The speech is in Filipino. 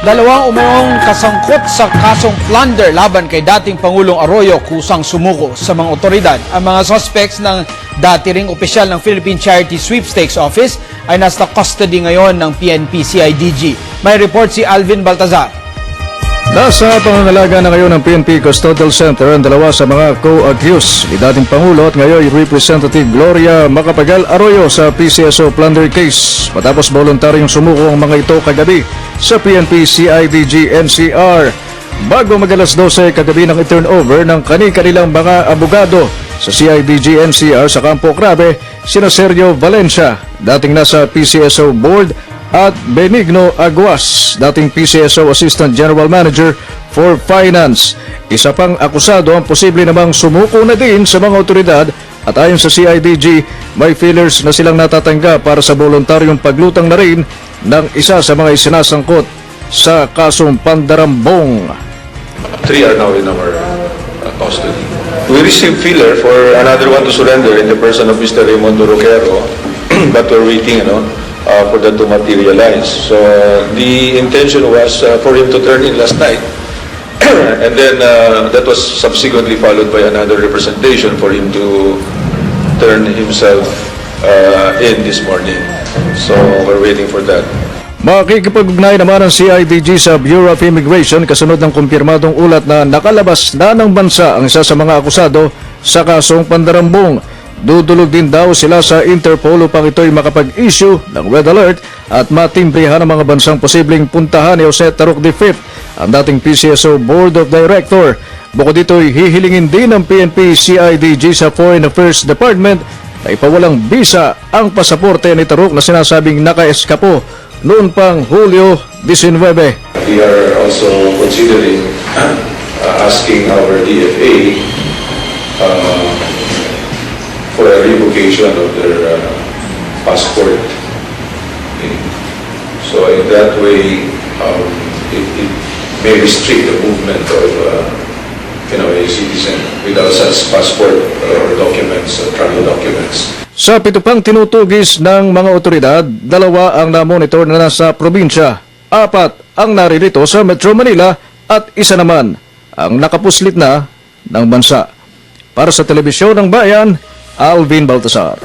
Dalawang umayong kasangkot sa kasong plunder laban kay dating Pangulong Arroyo kusang sumuko sa mga otoridad. Ang mga suspects ng dati ring opisyal ng Philippine Charity Sweepstakes Office ay nasa custody ngayon ng PNP-CIDG. May report si Alvin Baltazar. Nasa pangangalaga na ngayon ng PNP Custodial Center ang dalawa sa mga co-accused ni dating Pangulo at ngayon Representative Gloria Macapagal Arroyo sa PCSO plunder case. Matapos voluntaryong sumuko ang mga ito kagabi sa PNP CIDG NCR. Bago mag-alas 12 kagabi ng i-turnover ng kanilang mga abogado sa CIDG NCR sa Campo Crave, sina Sergio Valencia, dating nasa PCSO Board, at Benigno Aguas, dating PCSO Assistant General Manager for Finance. Isa pang akusado ang posible namang sumuko na din sa mga otoridad at ayon sa CIDG, may feelers na silang natatanggap para sa voluntaryong paglutang na rin ng isa sa mga isinasangkot sa kasong pandarambong. 3 are now in our custody. We received feeler for another one to surrender in the person of Mr. Raimundo Roquero, but we're waiting, for that to materialize. So the intention was for him to turn in last night, and then that was subsequently followed by another representation for him to turn himself in this morning. So we're waiting for that. Makikipag-ugnay naman ang CIDG sa Bureau of Immigration kasunod ng kumpirmadong ulat na nakalabas na ng bansa ang isa sa mga akusado sa kasong pandarambong. Dudulog din daw sila sa Interpol upang ito'y makapag-issue ng red alert at matimbrihan ang mga bansang posibleng puntahan ni Jose Taruk V, ang dating PCSO Board of Director. Bukod dito'y hihilingin din ng PNP CIDG sa Foreign Affairs Department na ipawalang bisa ang pasaporte ni Taruk na sinasabing naka-eskapo noon pang Hulyo 19. We are also considering asking our DFA for a revocation of their passport. Okay. So in that way, it may restrict the movement of a citizen without such passport or documents, travel documents. Sa 7 pang tinutugis ng mga otoridad, 2 ang namonitor na nasa probinsya, 4 ang naririto sa Metro Manila at 1 naman ang nakapuslit na ng bansa. Para sa Telebisyon ng Bayan, Alvin Baltazar.